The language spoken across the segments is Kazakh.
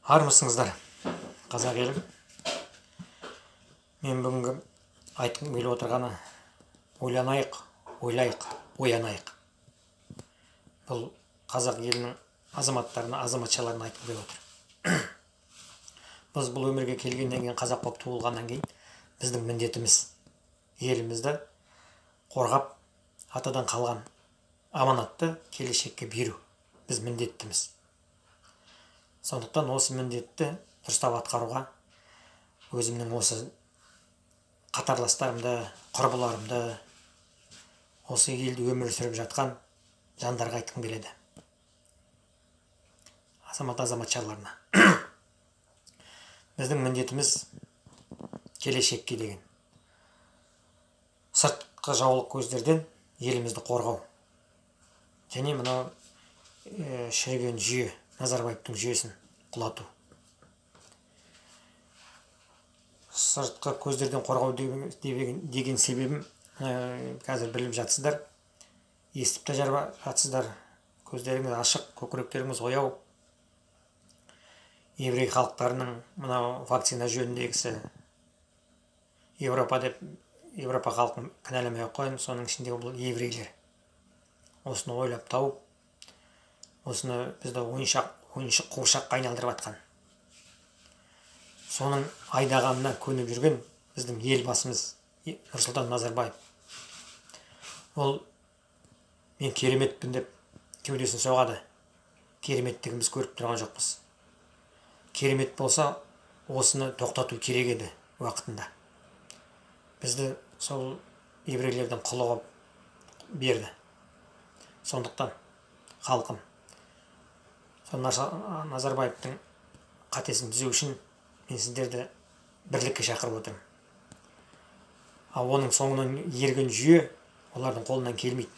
Армысыңыздар, қазақ елім. Мен бүгінгі айтқым келіп отырғаны ойланайық, ойлайық, оянайық. Бұл қазақ елінің азаматтарына, азаматшаларына айтқым келіп отыр. Біз бұл өмірге келгеннен кейін, қазақ болып туылғаннан кейін, біздің міндетіміз елімізді қорғап, атадан қалған аманатты келешекке беру. Біз міндеттіміз. Сондықтан осы міндетті дұрыстап атқаруға өзімнің осы қатарластарымды, құрбыларымды, осы елде өмір сүріп жатқан жандарға айтқым келеді. Азамат-азаматшаларына. Біздің міндетіміз келешекке деген. Сыртқы жаулық көздерден елімізді қорғау. Және мынау шіріген жүйе, Назарбаевтың жүйесін құлату. Сыртқы көздерден қорғау деген себебім қазір біліп жатсыздар, естіп те жатсыздар. Көздеріңіз ашық, көкіректеріңіз ояу. Еврей халықтарының мынау вакцина жөніндегісі Европа халқын кінәламай қойын, соның ішінде бұл еврейлер. Осыны ойлап тауып, осыны бізді ойыншық қуыршаққа айналдырып атқан. Соның айдағанына көніп жүрген біздің елбасымыз Нұрсұлтан Назарбаев. Ол мен кереметпін деп кеудесін соғады. Кереметтігіміз көріп тұрған жоқпыз. Керемет болса, осыны тоқтату керек еді уақытында. Бізді сол еврейлердің құлы қылып берді. Сондықтан халқым, Назарбаевтың қатесін түзеу үшін мен сіздерді бірлікке шақырып отырмын. Ал оның соңынан ерген жүйе олардың қолынан келмейді.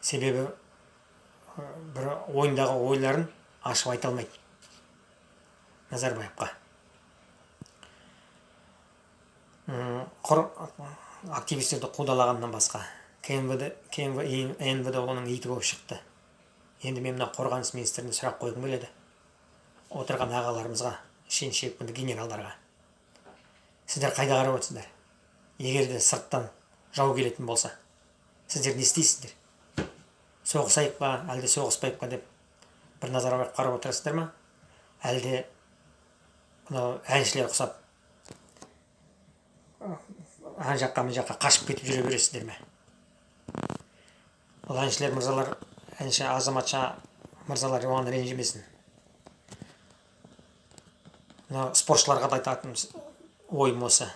Себебі бір ойындағы ойларын ашып айта алмайды Назарбаевқа. Активистерді қудалағаннан басқа. КМВД оның иті болып шықты. Енді мен қорғаныс министріне сұрақ қойғым келеді. Отырған ағаларымызға, шен-шекпінді генералдарға. Сіздер қайда қарап отырсыздар? Егер де сырттан жау келетін болса, сіздер не істейсіздер? Соғысайық па, әлде соғыспайық па деп бір назар қарап отырасыздар ма? Әлде әншілер құсап, ан жаққа мен жаққа қашып кетіп жүре бересіздер ме? Ол әншілер мырзалар, әнші азаматша мырзалар оған ренжімесін. Спортшыларға да айтатын ойым осы.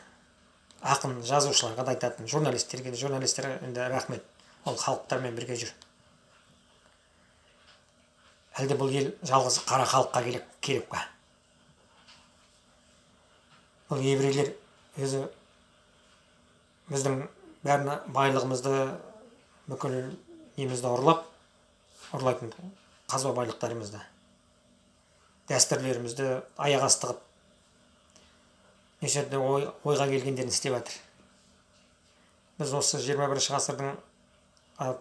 Ақын жазушыларға да айтатын, журналистерге енді рахмет. Ол халықтармен бірге жүр. Әлде бұл ел жалғыз қара халыққа керек па? Бұл еврейлер өзі біздің бәріне байлығымызды, бүкіл немізді ұрлайтын қазба байлықтарымызды, дәстүрлерімізді аяқ асты қылып, нешеде ойға келгендерін істеп жатыр. Біз осы 21 ғасырдың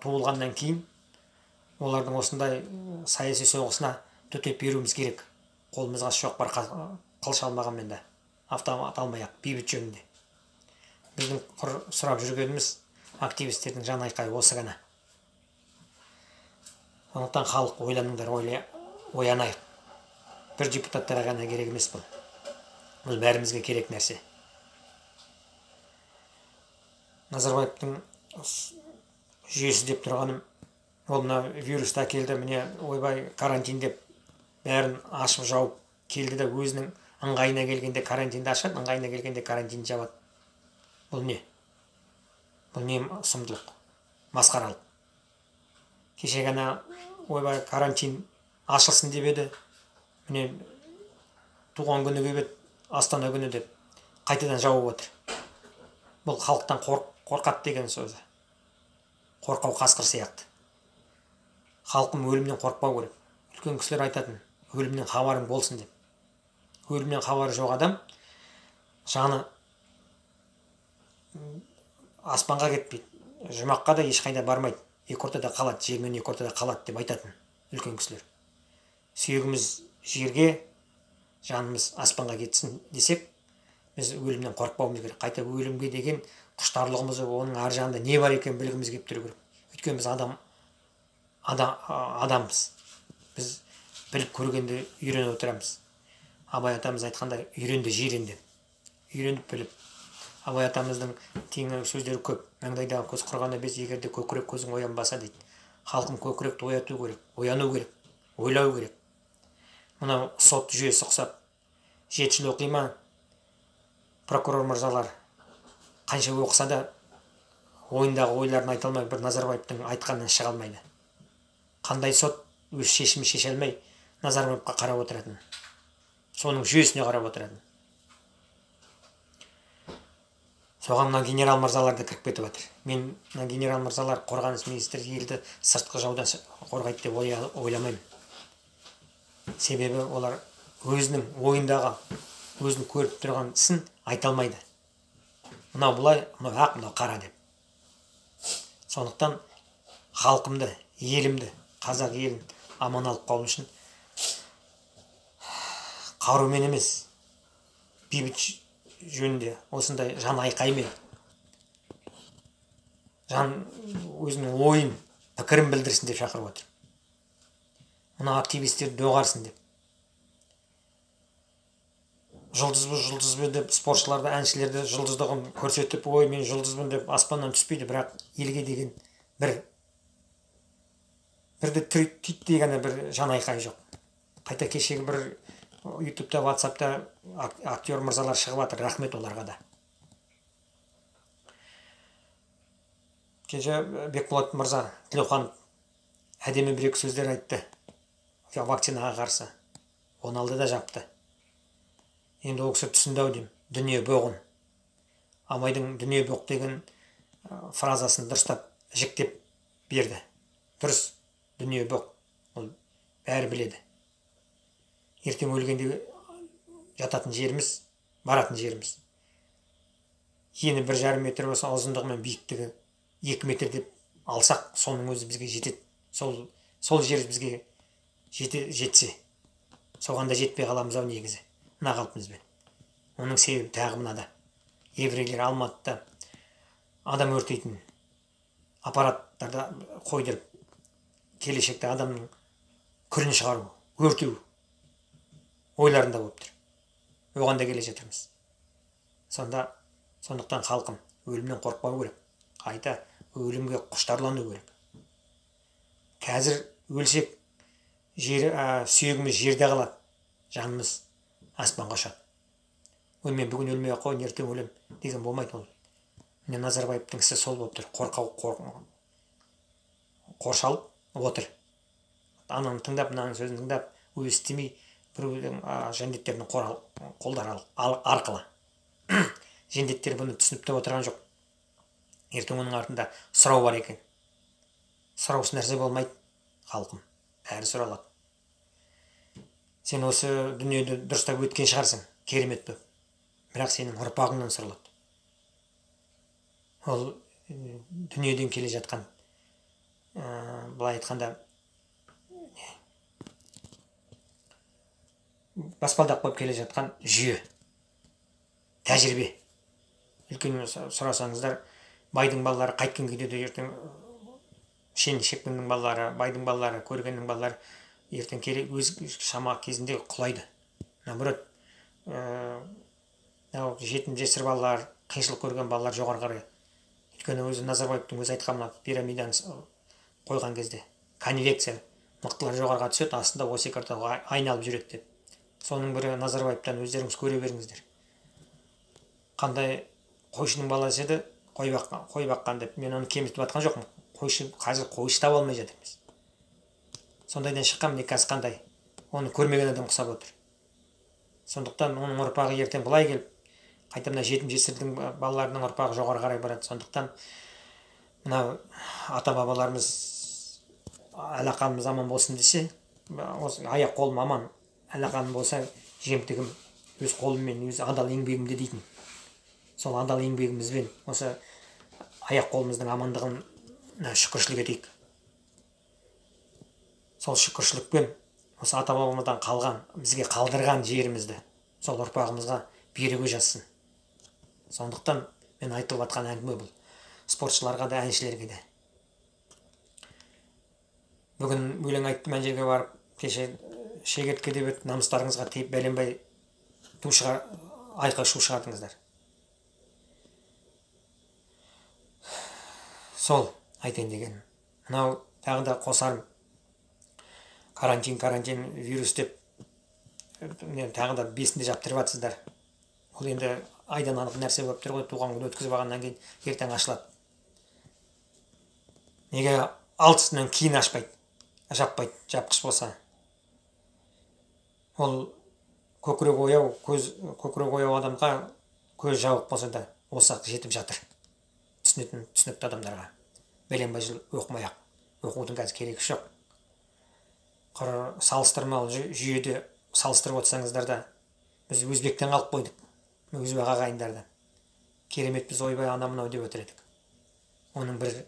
туылғаннан кейін олардың осындай саяси соғысына төтеп беруіміз керек. Қолымызға шоқпар қылыш алмағанмен де, автомат алмай-ақ, бейбіт жөнінде. Біздің сұрап жүргеніміз активистердің жан айқайы осы ғана. Сондықтан халық ойланыңдар, оянайық. Бір депутаттарға ғана керек емес бұл. Бұл бәрімізге керек нәрсе. Назарбаевтың жүйесі деп тұрғаным, ол мына вирусты әкелді, міне ойбай карантин деп бәрін ашып жауып келді де өзінің ыңғайына келгенде карантинді ашады, ыңғайына келгенде карантинді жабады. Бұл не? Бұл не сұмдылық, масқаралық. Кеше ғана ойбай карантин ашылсын деп еді, міне туған күні келіп, Астана күні деп қайтадан жауып отыр. Бұл халықтан қорқады деген сөзі. Қорқау қасқыр сияқты. Халқым өлімнен қорқпау керек. Үлкен кісілер айтатын, өлімнен хабарың болсын деп. Өлімнен хабары жоқ адам жаны аспанға кетпейді, жұмаққа да ешқайда бармайды. Екі ортада қалады, жермен екі ортада қалады деп айтатын үлкен кісілер. Сүйегіміз жерге, жанымыз аспанға кетсін десек, біз өлімнен қорықпауымыз керек. Қайта өлімге деген құштарлығымыз, оның ар жағында не бар екенін білгіміз келіп тұру керек. Өйткені біз адамбыз. Біз біліп көргенде үйреніп отырамыз. Абай атамыз айтқандай, үйренді жиренді. Үйреніп біліп. Абай атамыздың теңі сөздері көп. Маңдайдағы көз құрғанда без, егерде көкірек көзің оянбаса дейді. Халқым көкіректі ояту керек, ояну керек, ойлау керек. Мынау сот жүйесі ұқсап, 7 жыл оқи ма, прокурор мырзалар қанша оқыса да ойындағы ойларын айта алмай, бір Назарбаевтың айтқанынан шыға алмайды. Қандай сот өз шешімін шеше алмай Назарбаевқа қарап отыратын, соның жүйесіне қарап отыратын. Соған мына генерал мырзаларды кіріп кетіп жатыр. Мен мына генерал мырзалар қорғаныс министрі елді сыртқы жаудан қорғайды деп ойламаймын. Себебі олар өзінің ойындағы, өзінің көріп тұрған ісін айта алмайды. Мынау бұлай, мынау ақ, мынау қара деп. Сондықтан халқымды, елімді, қазақ елін аман алып қалу үшін қарумен емес, бейбіт жөнінде осындай жан айқаймен, жан өзінің ойын, пікірін білдірсін деп шақырып отыр. Мына активистер доғарсын деп. Жұлдызбы деп спортшыларды, әншілерді жұлдыздығын көрсетіп, ой, мен жұлдызбын деп аспаннан түспейді, бірақ елге деген бірді түйт деген бір жан айқай жоқ. Қайта кешегі бір ютубта, ватсапта актер мырзалар шығып жатыр, рахмет оларға да. Кеше Бекболат мырза Тілеухан әдемі бір-екі сөздер айтты вакцинаға қарсы. Оны алды да жапты. Енді ол кісі түсінді-ау деймін, дүние боғын. Абайдың дүние боқ деген фразасын дұрыстап жіктеп берді. Дұрыс, дүние боқ, ол бәрі біледі. Ертең өлгенде жататын жеріміз, баратын жеріміз. Ені 1,5 метр болса, ұзындығы мен биіктігі 2 метр деп алсақ, соның өзі бізге жетеді. Сол жер бізге жетсе, соғанда жетпей қаламыз-ау негізі. Мына қалпымызбен. Оның себебі тағы мынада. Еврейлер Алматыда адам өртейтін аппараттарда қойдырып, келешекте адамның күрін шығару, өртеу ойларында болып тұр. Оған да келе жатырмыз. Сондықтан халқым өлімнен қорықпау керек. Қайта өлімге құштарлану керек. Қазір өлсек, сүйегіміз жерде қалады, жанымыз аспанға ұшады. Мен бүгін өлмей қойын, ертең өлем деген болмайды ол. Міне Назарбаевтың ісі сол болып тұр. Қоршалып отыр. Ананың тыңдап, мынаның сөзін тыңдап, өз істемей, біреудің жендеттерінің қолдары арқылы. Жендеттер бұны түсініп те отырған жоқ. Ертең оның артында сұрау бар екен. Сұраусыз нәрсе болмайды, халқым. Бәрі сұралады. Сен осы дүниеде дұрыстап өткен шығарсың, керемет болып. Бірақ сенің ұрпағыңнан сұралады. Ол дүниеден келе жатқан, былай айтқанда, баспалдақ болып келе жатқан жүйе, тәжірибе. Үлкен сұрасаңыздар, байдың балалары қайткен күйде де ертең шекпеннің балалары, байдың балалары, көргеннің балалары ертең өз шама кезінде құлайды. Наоборот, жетім жесір балалар, қиыншылық көрген балалар жоғары қарай. Өйткені өзі Назарбаевтың өзі айтқан пирамиданы қойған кезде конвекция, мықтылар жоғарыға түседі, астында осы картаға айналып жүреді деп. Соның бірі Назарбаевтан өздеріңіз көре беріңіздер. Қандай қойшының баласы еді, қой баққан деп, мен оны кемітіп жатқан жоқпын. Қазір қойшы таба алмай жатырмыз. Сондайдан шыққан міне қазір қандай, оны көрмеген адам құсап отыр. Сондықтан оның ұрпағы ертең былай келіп, қайта мына жетім жесірдің балаларының ұрпағы жоғары қарай барады. Сондықтан мына ата бабаларымыз алақанымыз аман болсын десе, аяқ қолым аман, алақаным болса жемтігім өз қолыммен, өз адал еңбегімде дейтін. Сол адал еңбегімізбен осы аяқ қолымыздың амандығын шүкіршілік етейік. Сол шүкіршілікпен осы ата бабамыздан қалған, бізге қалдырған жерімізді сол ұрпағымызға беруге жазсын. Сондықтан мен айтылып жатқан әңгіме бұл спортшыларға да, әншілерге де. Бүгін өлең айттым, ана жерге барып, кеше шегіртке деп намыстарыңызға тиіп бәленбай айқай шу шығардыңыздар. Сол айтайын деген. Мынау тағы да қосарым. Карантин, вирус деп тағы да бесінде жаптырып жатсыздар. Ол енді айдан анық нәрсе болып тұр ғой, туған күн өткізіп алғаннан кейін ертең ашылады. Неге алтысынан кейін ашпайды, жаппайды, жапқыш болса? Ол көкірек ояу адамға көз жауық болса да осы жетіп жатыр. Түсінікті адамдарға. Бәленбай жыл оқымай-ақ. Оқудың қазір керегі жоқ. Салыстырмалы жүйеде салыстырып отырсаңыздар да, біз өзбектен қалып қойдық. Өзбек ағайындарды. Керемет біз ойбай ана мынау деп отыр едік. Оның бір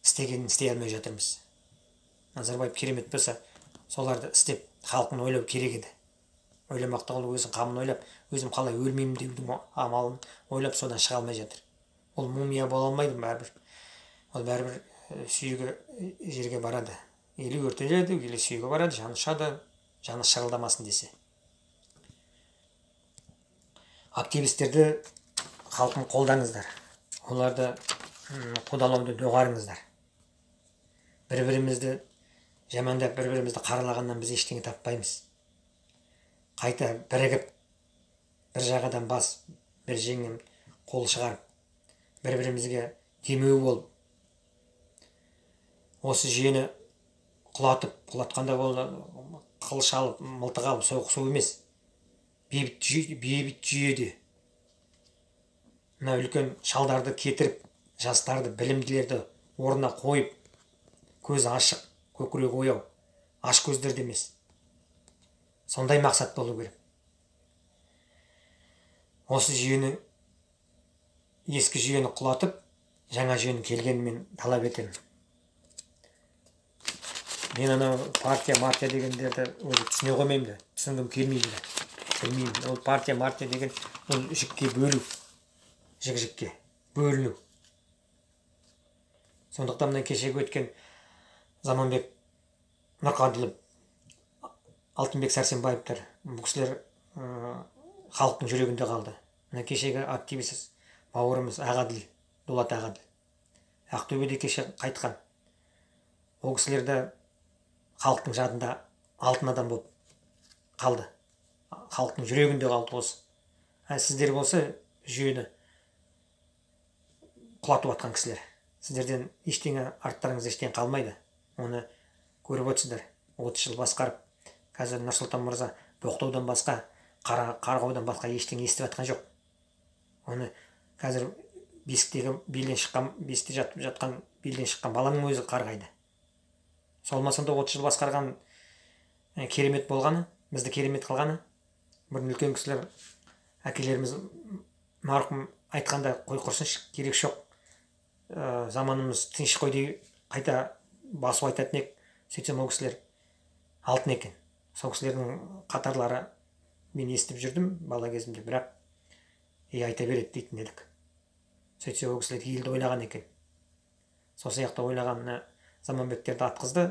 істегенін істей алмай жатырмыз. Назарбаев керемет болса, соларды істеп, халқын ойлау керек еді. Ойламақ түгіл өзін қамын ойлап, өзім қалай өлмеймін деудің амалын ойлап, содан шыға алмай жатыр. Ол мумия бола алмайды бәрібір. Ол бәрібір сүйегі жерге барады. Елі өртеледі, елі сүйегі барады, жаны ұшады, жаны шырылдамасын десе. Активистерді халқын қолдаңыздар. Оларды қудалауды доғарыңыздар. Бір-бірімізді жамандап, бір-бірімізді қаралағаннан біз ештеңе таппаймыз. Қайта бірігіп, бір жағадан бас, бір жеңнен қол шығарып, бір-бірімізге демеу болып, осы жүйені құлатқанда болды, қылыш алып, мылтық алып соғысу емес. Бейбіт жүйеде мына үлкен шалдарды кетіріп, жастарды, білімділерді орнына қойып, көзі ашық, көкірегі ояу, аш көздерді емес. Сондай мақсат болу керек. Осы жүйені, ескі жүйені құлатып, жаңа жүйені келгенін мен талап етемін. Мен анау партия дегендерді өзі түсіне қоймаймын да, түсінгім келмейді да. Білмеймін, ол партия деген ол жікке бөлу, жік-жікке бөліну. Сондықтан мына кешегі өткен Заманбек Нұрқаділов, Алтынбек Сәрсенбаевтар, бұл кісілер халықтың жүрегінде қалды. Мына кешегі активист бауырымыз Ағаділ, Дулат Ағаділ, Ақтөбеде кеше қайтқан. Ол кісілерді халықтың жадында алтын адам болып қалды. Халықтың жүрегінде қалды осы. Сіздер болса жүйені құлатып атқан кісілер. Сіздерден ештеңе, арттарыңыз ештеңе қалмайды. Оны көріп отырсыздар. 30 жыл басқарып, қазір Нұрсұлтан мырза боқтаудан басқа, қарғаудан басқа ештеңе естіп жатқан жоқ. Оны қазір бесікте жатқан белден шыққан баланың өзі қарғайды. Солмасында 30 жыл басқарған керемет болғаны, бізді керемет қылғаны. Бұрын үлкен кісілер, әкелеріміз марқұм айтқанда қой құрсыншы, керек жоқ. Заманымыз тыныш қой дей қайта басу айтатын ек. Сөйтсем ол кісілер алтын екен. Сол кісілердің қатарлары мен естіп жүрдім бала кезімде, бірақ айта береді дейтін едік. Сөйтсе ол кісілер елді ойлаған екен. Сол сияқты ойлаған Заманбектерді атқызды,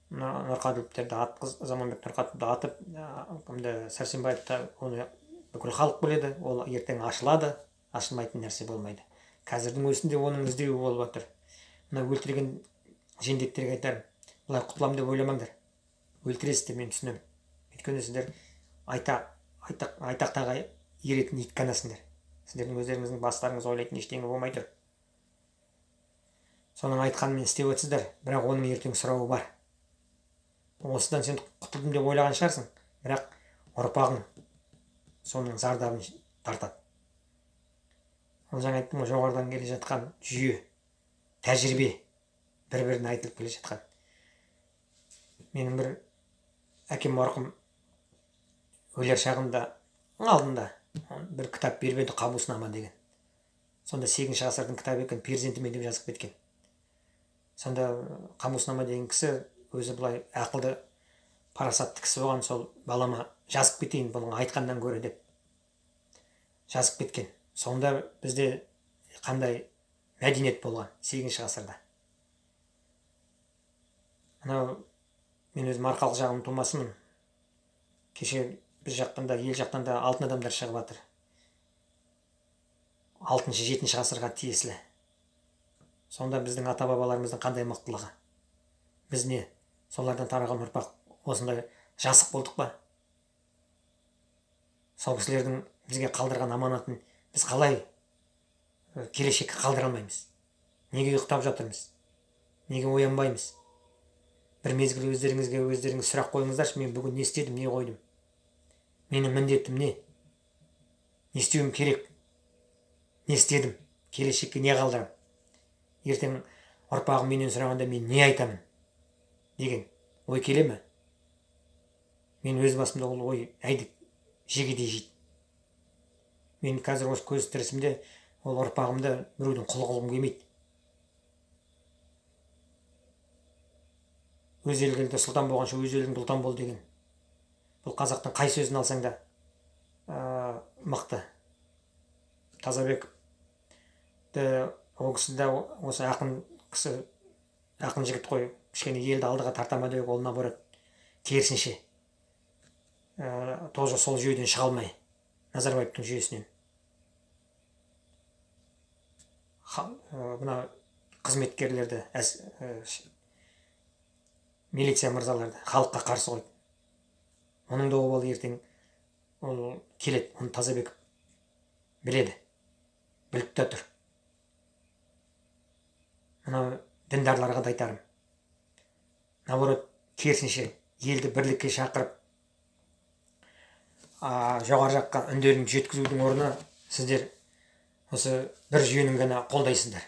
Нұрқаділовтерді Заманбек Нұрқаділовті атып, Сәрсенбаевты оны бүкіл халық біледі, ол ертең ашылады, ашылмайтын нәрсе болмайды. Қазірдің өзінде оның іздеуі болып жатыр. Мына өлтірген жендеттерге айтарым, бұлай құтылам деп ойламаңдар. Өлтіресіздер, мен түсінемін. Өйткені сіздер айтақтаға еретін ит қанасыңдар. Сіздердің өздеріңіздің бастарыңыз ойлайтын ештеңе болмай тұр. Соның айтқанымен істеп өтсіздер, бірақ оның ертең сұрауы бар. Осыдан сен құтылдым деп ойлаған шығарсың, бірақ ұрпағың соның зардабын тартады. Ол жаңа айттым, жоғарыдан келе жатқан жүйе, тәжірибе, бір-біріне айтылып келе жатқан. Менің бір әкем марқұм өлер шағында алдында бір кітап беріп еді, Қабуснама деген. Сонда 8-ші ғасырдың кітабы екен, перзентіме деп жазып кеткен. Сонда Қамуснама деген кісі өзі бұлай ақылды парасатты кісі болған, сол балама жазып кетейін бұның айтқандан гөрі деп жазып кеткен. Сонда бізде қандай мәдениет болған 8-ші ғасырда. Анау мен өзім арқалық жағым тумасымын. Кеше біз жақтан да, ел жақтан да алтын адамдар шығып жатыр. 6-7 ғасырға тиесілі. Сонда біздің ата-бабаларымыздың қандай мықтылығы. Біз не? Солардан тараған ұрпақ осындай жасық болдық па? Сол кісілердің бізге қалдырған аманатын біз қалай келешекке қалдыра алмаймыз? Неге ұйықтап жатырмыз? Неге оянбаймыз? Бір мезгіл өздеріңіз сұрақ қойыңыздаршы, мен бүгін не істедім, не қойдым? Менің міндетім не? Не істеуім керек? Не істедім? Келешекке не қалдырам? Ертең ұрпағым менен сұрағанда мен не айтамын? Деген ой келе ме? Мен өз басымда ол ой әйдік жегедей жейді. Мен қазір осы көз тірісімде ол ұрпағымда біреудің құлы қылғым келмейді. Өз елгенде сұлтан болғанша өз елің бұлтан бол деген. Бұл қазақтың қай сөзін алсаң да мықты. Тазабек ол кісі де осы ақын жігіт қой, кішкене елді алдыға тартама деп ол наоборот керісінше тоже сол жүйеден шыға алмай, Назарбаевтың жүйесінен. Мына қызметкерлерді, милиция мырзаларды халыққа қарсы қойды. Оның да обалы ертең ол келеді, оны Тазабек біледі, біліп те тұр. Мына діндарларға да айтарым. Наоборот, керісінше елді бірлікке шақырып, жоғары жаққа үндерін жеткізудің орнына сіздер осы бір жүйенің ғана қолдайсыздар.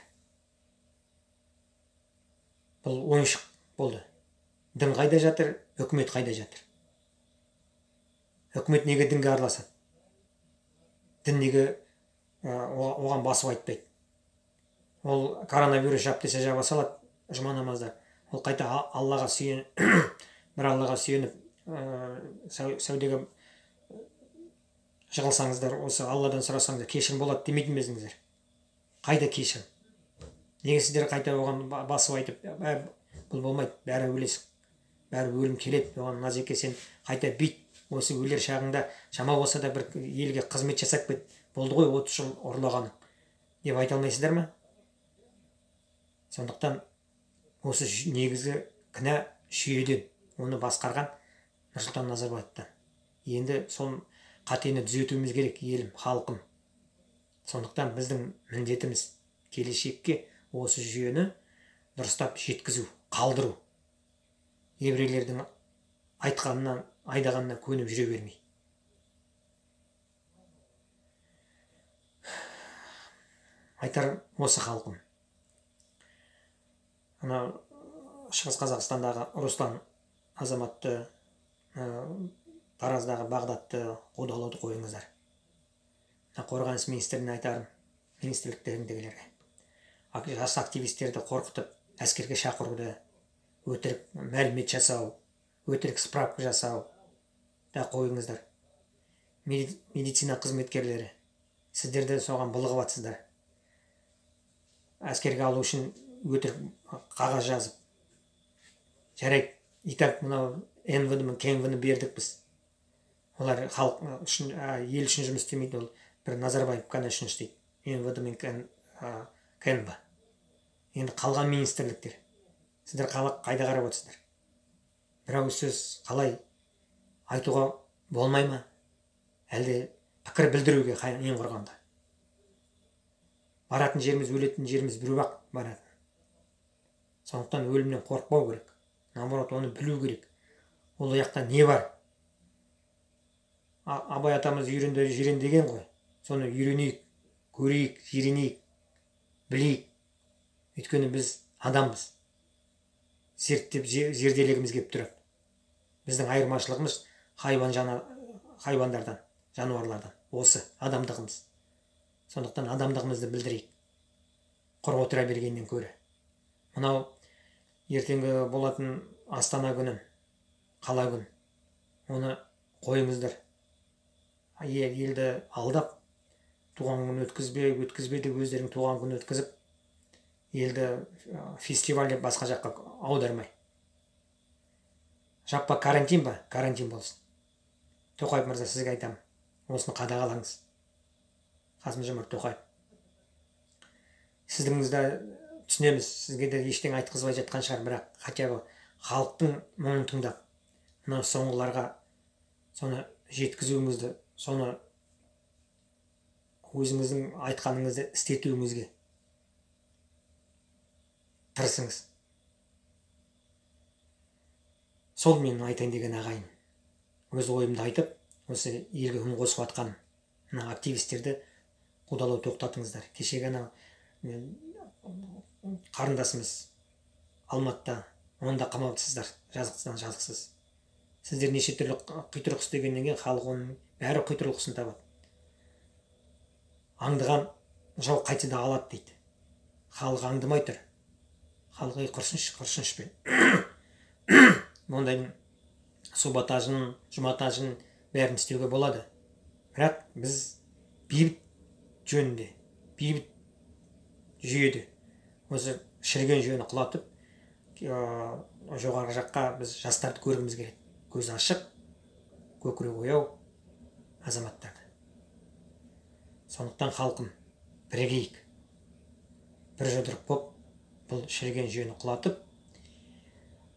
Бұл ойыншық болды. Дін қайда жатыр, үкімет қайда жатыр? Үкімет неге дінге араласады? Дін неге оған басып айтпайды? Ол коронавирус жап десе жаба салады, жұма намазда. Ол қайта Аллаға сүйеніп, бір Аллаға сүйеніп, сәудеге жығылсаңыздар, осы Алладан сұрасаңыздар, кешірім болады демейтін безіңіздер. Қайда кешірім? Неге сіздер қайта оған басып айтып, бұл болмайды, бәрі өлесің, бәрі өлім келеді, оған Назеке сен қайта бейт, осы өлер шағыңда шама болса да бір елге қызмет жасап кет, болды ғой 30 жыл ұрлағаның деп айта алмайсыздар ма? Сондықтан осы негізгі кінә жүйеден, оны басқарған Нұрсұлтан Назарбаевтан. Енді сол қатені түзетуіміз керек, елім, халқым. Сондықтан біздің міндетіміз келешекке осы жүйені дұрыстап жеткізу, қалдыру. Еврейлердің айтқанынан, айдағанына көніп жүре бермей. Айтар осы халқым. Ана Шығыс Қазақстандағы Руслан азаматты, Тараздағы Бағдатты қудалауды қойыңыздар. Қорғаныс министріне айтарым, министрліктеріндегілерге. Жас активистерді қорқытып, әскерге шақыруды, өтірік мәлімет жасау, өтірік справка жасау да қойыңыздар. Медицина қызметкерлері, сіздерді соған былығып атсыздар. Әскерге алу үшін өтірік қағаз жазып. Жарайды, итак, мынау НВ-ні, КМВ-ні бердік біз. Олар халық үшін, ел үшін жұмыс істемейді, ол бір Назарбаев қана үшін істейді. НВ мен КМВ. Енді қалған министрліктер. Сіздер қайда қарап отырсыздар? Бір ауыз сөз қалай айтуға болмай ма? Әлде пікір білдіруге ең құрғанда. Баратын жеріміз, өлетін жеріміз біреу-ақ баратын. Сондықтан өлімнен қорықпау керек. Наоборот, оны білу керек. Ол аяқта не бар? Абай атамыз үйрен деген ғой. Соны үйренейік, көрейік, жиренейік, білейік. Өйткені біз адамбыз. Зерттеп зерделегіміз келіп тұрады. Біздің айырмашылығымыз хайуандардан, жануарлардан. Осы адамдығымыз. Сондықтан адамдығымызды білдірейік. Құр отыра бергеннен көрі. Мынау ертеңгі болатын Астана күнін, қала күн, оны қойыңыздар. Елді алдап, туған күн өткізбей деп өздерінің туған күн өткізіп, елді фестиваль деп басқа жаққа аудармай. Жаппа карантин ба? Карантин болсын. Тоқаев мырза, сізге айтамын, осыны қадағалаңыз. Қасым-Жомарт Тоқаев. Сіздің түсінеміз, сізге де ештеңе айтқызбай жатқан шығар, бірақ хотя бы халықтың мұңын тыңдап, мына соңғыларға соны жеткізуіңізді, соны өзіңіздің айтқаныңызды істетуіңізге тырысыңыз. Сол менің айтайын деген ағайын. Өз ойымды айтып, осы елге үн қосып атқан мына активистерді қудалау тоқтатыңыздар. Кешегі қарындасымыз Алматыда, онда қамаудысыздар, жазықсыз. Сіздер неше түрлі құйтырқы істегеннен кейін халық оның бәрі құйтырқысын табады. Аңдыған жау қайтса да алады дейді. Халық аңдымай тұр. Халық құрсыншпен. Ондайдың саботажын, жұматажын бәрін істеуге болады. Бірақ біз бейбіт жөнінде, бейбіт жүйеде осы шіріген жүйені құлатып, жоғарғы жаққа біз жастарды көргіміз келеді. Көзі ашық, көкірегі ояу азаматтарды. Сондықтан халқым, бірігейік. Бір жұдырық боп, бұл шіріген жүйені құлатып,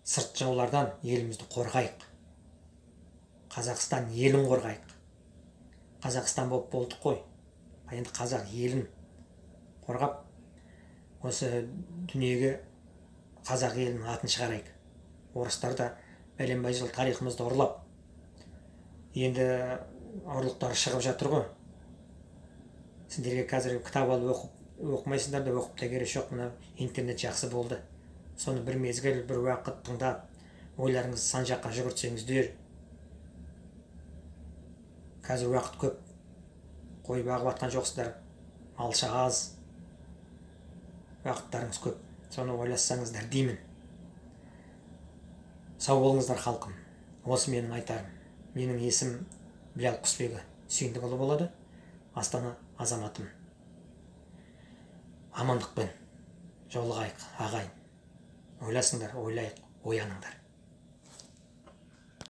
сырт жаулардан елімізді қорғайық. Қазақстан елін қорғайық. Қазақстан болып болдық қой. Енді қазақ елін қорғап, осы дүниеге қазақ елінің атын шығарайық. Орыстар да бәленбай жыл тарихымызды ұрлап, енді ұрлықтары шығып жатыр ғой. Сіздерге қазір кітап алып оқымайсыздар да, оқып та керек жоқ. Мына интернет жақсы болды. Соны бір мезгіл, бір уақыт тыңдап, ойларыңызды сан жаққа жүгіртсеңіздер. Қазір уақыт көп. Қой бағып атқан жоқсыздар. Малшы аз. Уақыттарыңыз көп. Соны ойлассаңыздар деймін. Сау болыңыздар халқым. Осы менің айтарым. Менің есім Білал Құсбегі Сүйіндікұлы болады. Астана азаматым. Амандықпен жолығайық, ағайын. Ойласыңдар, ойлайық, ояныңдар.